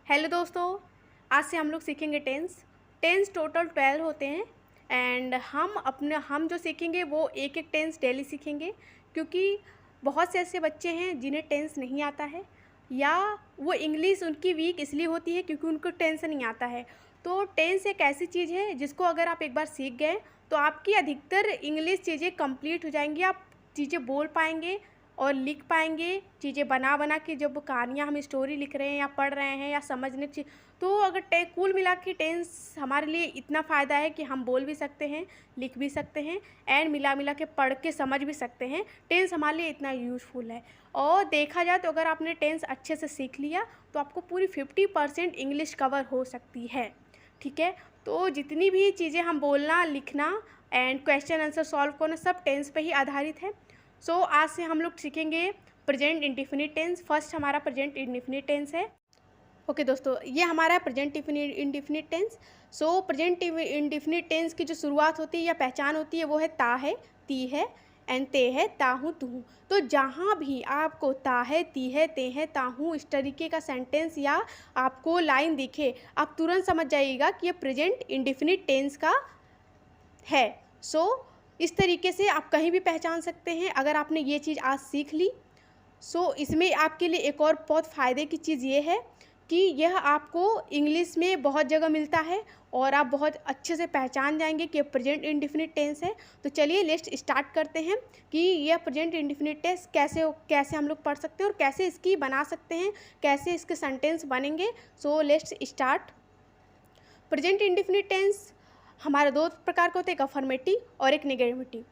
Hello दोस्तों, आज से हम लोग सीखेंगे टेंस टोटल 12 होते हैं। एंड हम जो सीखेंगे वो एक एक टेंस डेली सीखेंगे, क्योंकि बहुत से ऐसे बच्चे हैं जिन्हें टेंस नहीं आता है, या वो इंग्लिश उनकी वीक इसलिए होती है क्योंकि उनको टेंस नहीं आता है। तो टेंस एक ऐसी चीज़ है जिसको अगर आप एक बार सीख गए तो आपकी अधिकतर इंग्लिश चीज़ें कंप्लीट हो जाएंगी, आप चीज़ें बोल पाएंगे और लिख पाएंगे, चीज़ें बना बना के जब कहानियाँ हम स्टोरी लिख रहे हैं या पढ़ रहे हैं या समझने की। तो अगर कुल मिला के टेंस हमारे लिए इतना फ़ायदा है कि हम बोल भी सकते हैं, लिख भी सकते हैं एंड मिला मिला के पढ़ के समझ भी सकते हैं। टेंस हमारे लिए इतना यूज़फुल है। और देखा जाए तो अगर आपने टेंस अच्छे से सीख लिया तो आपको पूरी 50% इंग्लिश कवर हो सकती है। ठीक है, तो जितनी भी चीज़ें हम बोलना, लिखना एंड क्वेश्चन आंसर सॉल्व करना सब टेंस पे ही आधारित है। सो आज से हम लोग सीखेंगे प्रेजेंट इंडेफिनिट टेंस। फर्स्ट हमारा प्रेजेंट इंडेफिनिट टेंस है। ओके दोस्तों, ये हमारा present indefinite tense. So present indefinite tense की जो शुरुआत होती है या पहचान होती है वो है ता है, ती है एंड ते है, ता हूँ, तू हूँ। तो जहाँ भी आपको ता है, ती है, ते है, ता हूँ इस तरीके का सेंटेंस या आपको लाइन दिखे, आप तुरंत समझ जाइएगा कि ये प्रेजेंट इंडेफिनिट टेंस का है। सो इस तरीके से आप कहीं भी पहचान सकते हैं अगर आपने ये चीज़ आज सीख ली। सो इसमें आपके लिए एक और बहुत फ़ायदे की चीज़ ये है कि यह आपको इंग्लिश में बहुत जगह मिलता है और आप बहुत अच्छे से पहचान जाएंगे कि प्रेजेंट इंडेफिनिट टेंस है। तो चलिए लेट्स स्टार्ट करते हैं कि यह प्रेजेंट इंडेफिनिट टेंस कैसे हम लोग पढ़ सकते हैं और कैसे इसकी बना सकते हैं, कैसे इसके सेंटेंस बनेंगे। So let's start. Present indefinite tense हमारे दो प्रकार के होते हैं, एक अफर्मेटिव और एक negative.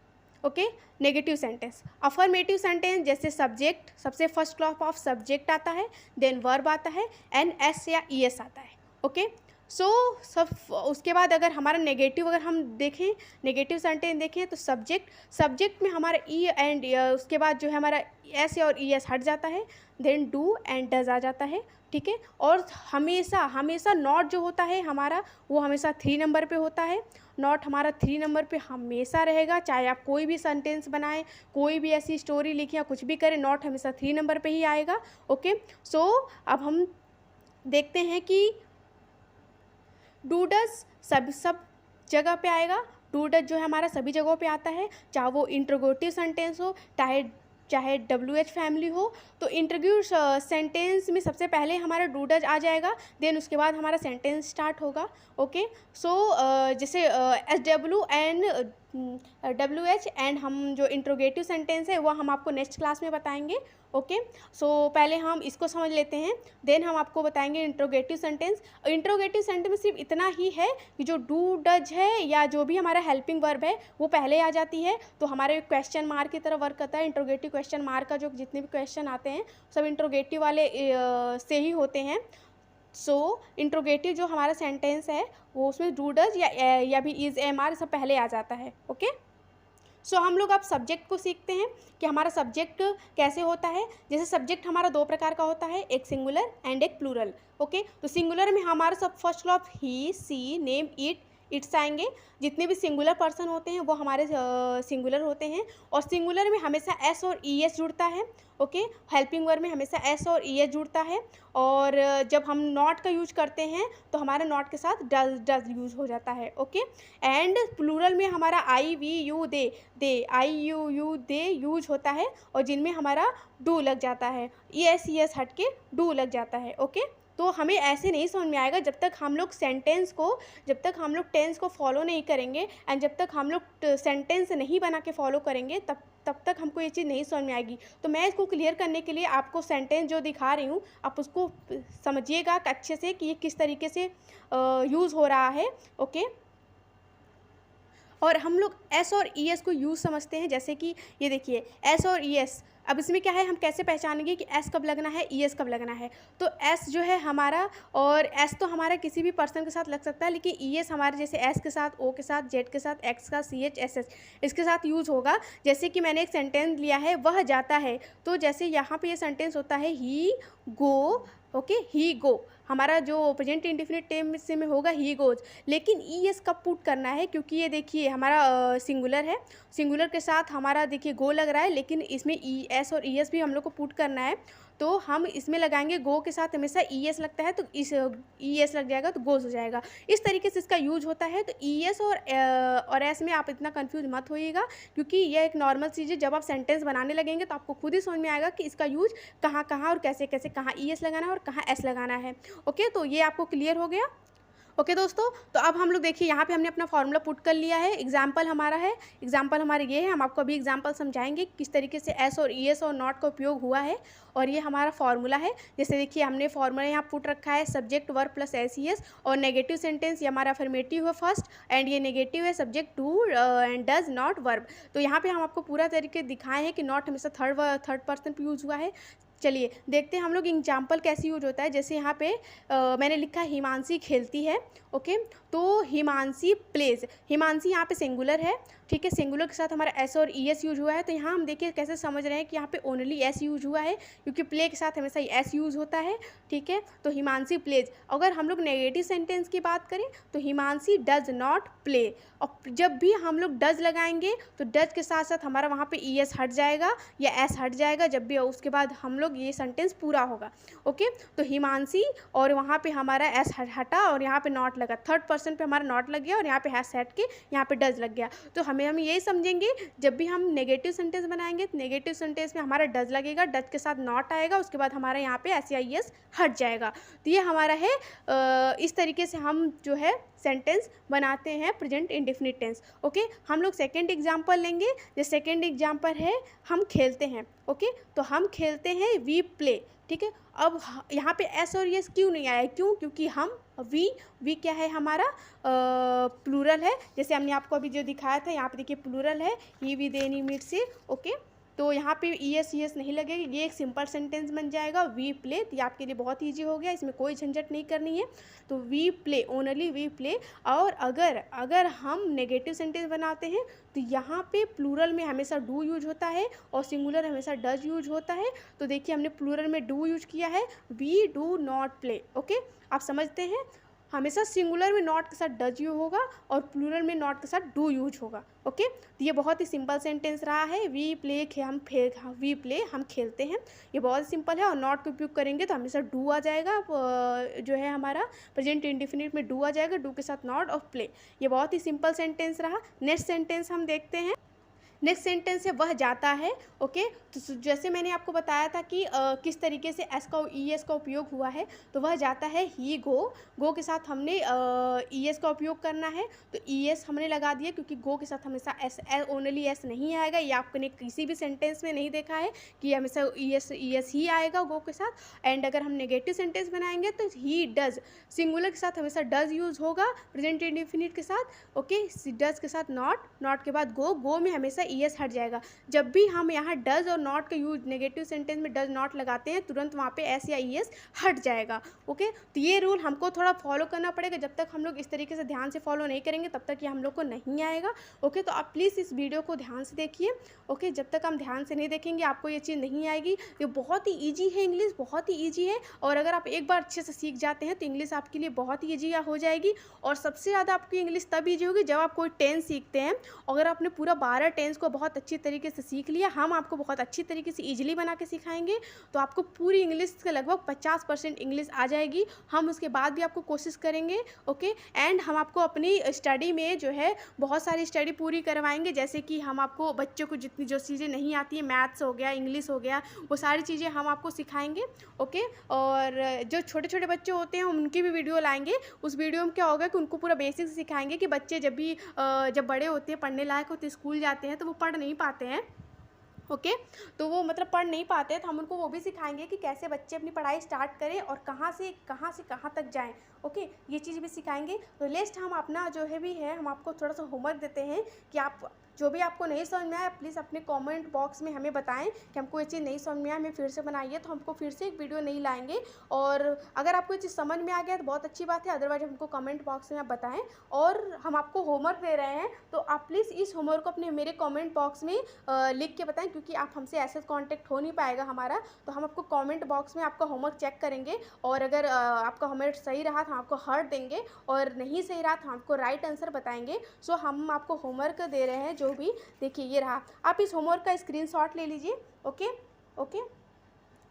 Okay, negative sentence. Affirmative sentence जैसे सब्जेक्ट, सबसे फर्स्ट क्लास ऑफ सब्जेक्ट आता है, देन वर्ब आता है एंड एस या ई एस आता है। ओके, सो सब उसके बाद अगर हमारा नेगेटिव अगर हम देखें, नेगेटिव सेंटेंस देखें तो सब्जेक्ट में हमारा ई एंड उसके बाद जो है हमारा एस और ई एस हट जाता है, देन डू एंड डज आ जाता है। ठीक है, और हमेशा नॉट जो होता है हमारा वो हमेशा 3 नंबर पे होता है। नॉट हमारा 3 नंबर पे हमेशा रहेगा, चाहे आप कोई भी सेंटेंस बनाएं, कोई भी ऐसी स्टोरी लिखें या कुछ भी करें, नॉट हमेशा 3 नंबर पे ही आएगा। ओके, सो अब हम देखते हैं कि डू डज सब जगह पे आएगा। डू डज जो है हमारा सभी जगहों पे आता है, चाहे वो इंट्रोगेटिव सेंटेंस हो, चाहे WH फैमिली हो। तो इंटरव्यू सेंटेंस में सबसे पहले हमारा डू डज आ जाएगा, देन उसके बाद हमारा सेंटेंस स्टार्ट होगा। ओके, सो जैसे SW एंड WH एंड हम जो इंट्रोगेटिव सेंटेंस है वो हम आपको नेक्स्ट क्लास में बताएंगे। ओके, सो पहले हम इसको समझ लेते हैं, देन हम आपको बताएंगे इंट्रोगेटिव सेंटेंस। इंट्रोगेटिव सेंटेंस में सिर्फ इतना ही है कि जो डू डज है या जो भी हमारा हेल्पिंग वर्ब है वो पहले आ जाती है, तो हमारे क्वेश्चन मार्क की तरह वर्क करता है। इंट्रोगेटिव क्वेश्चन मार्क का जो जितने भी क्वेश्चन आते हैं सब इंट्रोगेटिव वाले से ही होते हैं। सो इंट्रोगेटिव जो हमारा सेंटेंस है वो उसमें डू डज या भी इज, एम, आर सब पहले आ जाता है। ओके, सो हम लोग अब सब्जेक्ट को सीखते हैं कि हमारा सब्जेक्ट कैसे होता है। जैसे सब्जेक्ट हमारा दो प्रकार का होता है, एक सिंगुलर एंड एक प्लूरल। ओके, तो सिंगुलर में हमारा सब first of he, she, name, its आएंगे। जितने भी सिंगुलर पर्सन होते हैं वो हमारे सिंगुलर होते हैं, और सिंगुलर में हमेशा एस और ई एस जुड़ता है। ओके, हेल्पिंग वर्ब में हमेशा एस और ई एस जुड़ता है, और जब हम नॉट का यूज करते हैं तो हमारा नॉट के साथ डज यूज हो जाता है। ओके, एंड प्लूरल में हमारा I, we, you, they, I, you, they use होता है, और जिनमें हमारा डू लग जाता है, ई एस हट के डू लग जाता है। ओके, तो हमें ऐसे नहीं समझ में आएगा जब तक हम लोग टेंस को फॉलो नहीं करेंगे, एंड जब तक हम लोग सेंटेंस नहीं बना के फॉलो करेंगे तब तक हमको ये चीज़ नहीं समझ में आएगी। तो मैं इसको क्लियर करने के लिए आपको सेंटेंस जो दिखा रही हूँ आप उसको समझिएगा अच्छे से कि ये किस तरीके से यूज़ हो रहा है। ओके, और हम लोग एस और ई एस को यूज़ समझते हैं, जैसे कि ये देखिए एस और ई एस। अब इसमें क्या है, हम कैसे पहचानेंगे कि एस कब लगना है, ई एस कब लगना है। तो एस जो है हमारा, और एस तो हमारा किसी भी पर्सन के साथ लग सकता है, लेकिन ई एस हमारे जैसे एस के साथ, ओ के साथ, जेड के साथ, एक्स का, सी एच, एस एस इसके साथ यूज़ होगा। जैसे कि मैंने एक सेंटेंस लिया है, वह जाता है, तो जैसे यहाँ पे ये सेंटेंस होता है ही गो। ओके, ही गो हमारा जो प्रेजेंट इंडेफिनिट टेंस में होगा ही गोज़, लेकिन ईएस कब पुट करना है, क्योंकि ये देखिए हमारा सिंगुलर है, सिंगुलर के साथ हमारा देखिए गो लग रहा है, लेकिन इसमें ईएस और ईएस भी हम लोग को पुट करना है, तो हम इसमें लगाएंगे गो के साथ हमेशा ईएस लगता है, तो इस ईएस लग जाएगा तो गोज़ हो जाएगा। इस तरीके से इसका यूज होता है। तो ईएस और एस में आप इतना कंफ्यूज मत होइएगा, क्योंकि यह एक नॉर्मल चीज़ है। जब आप सेंटेंस बनाने लगेंगे तो आपको खुद ही समझ में आएगा कि इसका यूज कहाँ कहाँ और कैसे कैसे, कहाँ ईएस लगाना है और कहाँ एस लगाना है। ओके, तो ये आपको क्लियर हो गया। ओके दोस्तों, तो अब हम लोग देखिए यहाँ पे हमने अपना फॉर्मूला पुट कर लिया है। एग्जाम्पल हमारा है, एग्जाम्पल हमारे ये है, हम आपको अभी एग्जाम्पल समझाएंगे किस तरीके से एस और ईएस और नॉट का उपयोग हुआ है, और ये हमारा फॉर्मूला है। जैसे देखिए हमने फॉर्मूला यहाँ पुट रखा है, subject verb plus S E S, और नेगेटिव सेंटेंस ये हमारा अफर्मेटिव है फर्स्ट, एंड ये नेगेटिव है subject to and does not verb. तो यहाँ पे हम आपको पूरा तरीके दिखाए हैं कि नॉट हमेशा थर्ड पर्सन पर यूज़ हुआ है। चलिए देखते हैं हम लोग एग्जाम्पल कैसे यूज होता है। जैसे यहाँ पे मैंने लिखा हिमांशी खेलती है। ओके, तो हिमांशी प्लेज, हिमांशी यहाँ पे सिंगुलर है, ठीक है, सिंगुलर के साथ हमारा एस और ईएस यूज हुआ है। तो यहाँ हम देखिए कैसे समझ रहे हैं कि यहाँ पे ओनली एस यूज हुआ है, क्योंकि प्ले के साथ हमेशा एस यूज होता है, ठीक है। तो हिमांशी प्लेज। अगर हम लोग नेगेटिव सेंटेंस की बात करें तो हिमांशी डज नॉट प्ले, और जब भी हम लोग डज लगाएंगे तो डज के साथ साथ हमारा वहाँ पे ईएस हट जाएगा या एस हट जाएगा, जब भी उसके बाद हम लोग ये सेंटेंस पूरा होगा। ओके, तो हिमांशी और वहाँ पे हमारा एस हटा और यहाँ पे नॉट लगा, थर्ड पर्सन पे हमारा नॉट लग गया और यहाँ पे हैस हट के यहाँ पे डज लग गया। तो हम यही समझेंगे जब भी हम नेगेटिव सेंटेंस बनाएंगे तो नेगेटिव सेंटेंस में हमारा डज लगेगा, डज के साथ नॉट आएगा, उसके बाद हमारा यहाँ पे एस या ईएस हट जाएगा। तो ये हमारा है, इस तरीके से हम जो है सेंटेंस बनाते हैं प्रेजेंट इंडेफिनिट टेंस। ओके, हम लोग सेकेंड एग्जाम्पल लेंगे। जो सेकेंड एग्जाम्पल है हम खेलते हैं। ओके, तो हम खेलते हैं वी प्ले, ठीक है। अब यहाँ पे एस और एस क्यों नहीं आया, क्यों, क्योंकि हम वी क्या है हमारा प्लूरल है। जैसे हमने आपको अभी जो दिखाया था यहाँ पे देखिए प्लूरल है, ही वी दे नी मीट से। ओके, तो यहाँ पे ईएस नहीं लगेगा, ये एक सिंपल सेंटेंस बन जाएगा, वी प्ले। तो ये आपके लिए बहुत ईजी हो गया, इसमें कोई झंझट नहीं करनी है। तो we play, only we play. और अगर हम नेगेटिव सेंटेंस बनाते हैं तो यहाँ पे प्लूरल में हमेशा डू यूज होता है और सिंगुलर हमेशा डज यूज होता है। तो देखिए हमने प्लूरल में डू यूज किया है, we do not play. Okay, आप समझते हैं, हमेशा सिंगुलर में नॉट के साथ डज यूज होगा और प्लूरल में नॉट के साथ डू यूज होगा। ओके, तो ये बहुत ही सिंपल सेंटेंस रहा है, वी प्ले हम खेलते हैं। ये बहुत सिंपल है, और नॉट का उपयोग करेंगे तो हमेशा डू आ जाएगा, जो है हमारा प्रेजेंट इंडेफिनिट में डू आ जाएगा, डू के साथ नॉट और प्ले। ये बहुत ही सिंपल सेंटेंस रहा। नेक्स्ट सेंटेंस हम देखते हैं। नेक्स्ट सेंटेंस है वह जाता है। ओके, तो जैसे मैंने आपको बताया था कि किस तरीके से एस का ईएस का उपयोग हुआ है, तो वह जाता है ही गो के साथ हमने ईएस का उपयोग करना है, तो ईएस हमने लगा दिया, क्योंकि गो के साथ हमेशा एस ओनली एस नहीं आएगा। ये आपने किसी भी सेंटेंस में नहीं देखा है कि हमेशा ईएस ही आएगा गो के साथ। एंड अगर हम नेगेटिव सेंटेंस बनाएंगे तो ही डज, सिंगुलर के साथ हमेशा डज यूज होगा प्रेजेंट इंडेफिनिट के साथ। ओके, डज के साथ नॉट के बाद गो में हमेशा ईएस हट जाएगा। जब भी हम यहाँ डज और नॉट का यूज नेगेटिव सेंटेंस में डज नॉट लगाते हैं, तुरंत वहाँ पे एस या ईएस हट जाएगा। ओके, तो ये रूल हमको थोड़ा फॉलो करना पड़ेगा। जब तक हम लोग इस तरीके से ध्यान से फॉलो नहीं करेंगे तब तक ये हम लोग को नहीं आएगा। ओके, तो आप प्लीज़ इस वीडियो को ध्यान से देखिए। ओके, जब तक हम ध्यान से नहीं देखेंगे आपको ये चीज़ नहीं आएगी। ये बहुत ही ईजी है, इंग्लिश बहुत ही ईजी है, और अगर आप एक बार अच्छे से सीख जाते हैं तो इंग्लिश आपके लिए बहुत ही ईजी हो जाएगी। और सबसे ज़्यादा आपकी इंग्लिश तब ईजी होगी जब आप कोई टेंस सीखते हैं। अगर आपने पूरा 12 टेंस को बहुत अच्छी तरीके से सीख लिया, हम आपको बहुत अच्छी तरीके से ईजिली बना के सिखाएंगे, तो आपको पूरी इंग्लिश का लगभग 50% इंग्लिश आ जाएगी। हम उसके बाद भी आपको कोशिश करेंगे। ओके, एंड हम आपको अपनी स्टडी में जो है बहुत सारी स्टडी पूरी करवाएंगे। जैसे कि हम आपको बच्चों को जितनी जो चीज़ें नहीं आती है, मैथ्स हो गया, इंग्लिश हो गया, वो सारी चीज़ें हम आपको सिखाएंगे। ओके, और जो छोटे छोटे बच्चे होते हैं उनकी भी वीडियो लाएंगे। उस वीडियो में क्या होगा कि उनको पूरा बेसिक सिखाएंगे कि बच्चे जब बड़े होते हैं, पढ़ने लायक होते हैं, स्कूल जाते हैं, तो वो पढ़ नहीं पाते हैं। ओके, तो वो मतलब पढ़ नहीं पाते, तो हम उनको वो भी सिखाएंगे कि कैसे बच्चे अपनी पढ़ाई स्टार्ट करें और कहाँ से कहाँ तक जाएं। ओके, ये चीज़ भी सिखाएंगे। तो लेस्ट हम अपना जो है भी है, हम आपको थोड़ा सा होमवर्क देते हैं कि आप जो भी आपको नहीं समझ में आया प्लीज़ अपने कमेंट बॉक्स में हमें बताएं कि हमको ये चीज़ नहीं समझ में आया, हमें फिर से बनाइए, तो हमको फिर से एक वीडियो नहीं लाएंगे। और अगर आपको ये चीज़ समझ में आ गया तो बहुत अच्छी बात है, अदरवाइज हमको कमेंट बॉक्स में आप बताएं। और हम आपको होमवर्क दे रहे हैं तो आप प्लीज़ इस होमवर्क को अपने मेरे कमेंट बॉक्स में लिख के बताएं, क्योंकि आप हमसे ऐसे कांटेक्ट हो नहीं पाएगा हमारा। तो हम आपको कमेंट बॉक्स में आपका होमवर्क चेक करेंगे, और अगर आपका होमवर्क सही रहा तो हम आपको हार्ट देंगे, और नहीं सही रहा तो हम आपको राइट आंसर बताएंगे। सो हम आपको होमवर्क दे रहे हैं जो भी, देखिए ये रहा, आप इस होमवर्क का स्क्रीनशॉट ले लीजिए। Okay okay.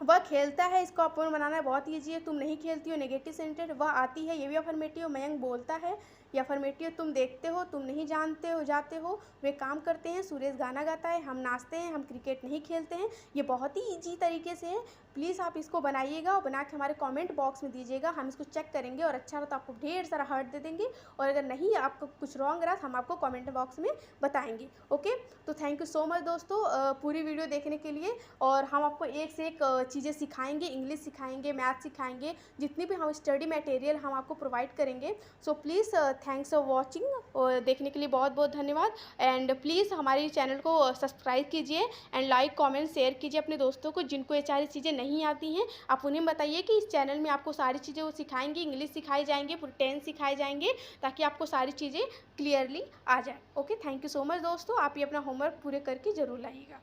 वह खेलता है, इसको अपूर्ण बनाना बहुत ईजी है। तुम नहीं खेलती हो, नेगेटिव सेंटेंस। वह आती है, ये भी अफर्मेटिव। मयंक बोलता है, ये अफर्मेटिव। तुम देखते हो, तुम नहीं जानते हो जाते हो। वे काम करते हैं, सुरेश गाना गाता है। हम नाचते हैं, हम क्रिकेट नहीं खेलते हैं। ये बहुत ही ईजी तरीके से है। प्लीज़ आप इसको बनाइएगा और बना के हमारे कमेंट बॉक्स में दीजिएगा, हम इसको चेक करेंगे, और अच्छा रहा तो आपको ढेर सारा हार्ट दे देंगे, और अगर नहीं आपको कुछ रॉन्ग रहा तो हम आपको कमेंट बॉक्स में बताएंगे। ओके, तो थैंक यू सो मच दोस्तों पूरी वीडियो देखने के लिए। और हम आपको एक से एक चीज़ें सिखाएंगे, इंग्लिश सिखाएंगे, मैथ सिखाएंगे, जितनी भी हम स्टडी मटेरियल हम आपको प्रोवाइड करेंगे। So please thanks for watching, और देखने के लिए बहुत बहुत धन्यवाद। एंड प्लीज़ हमारे चैनल को सब्सक्राइब कीजिए, एंड लाइक कमेंट शेयर कीजिए अपने दोस्तों को जिनको ये सारी चीज़ें नहीं आती हैं। आप उन्हें बताइए कि इस चैनल में आपको सारी चीज़ें वो सिखाएंगे, इंग्लिश सिखाई जाएंगे, पूरे टेंस सिखाए जाएंगे, ताकि आपको सारी चीज़ें क्लियरली आ जाए। Okay, thank you so much दोस्तों, आप ये अपना होमवर्क पूरे करके ज़रूर लाइएगा।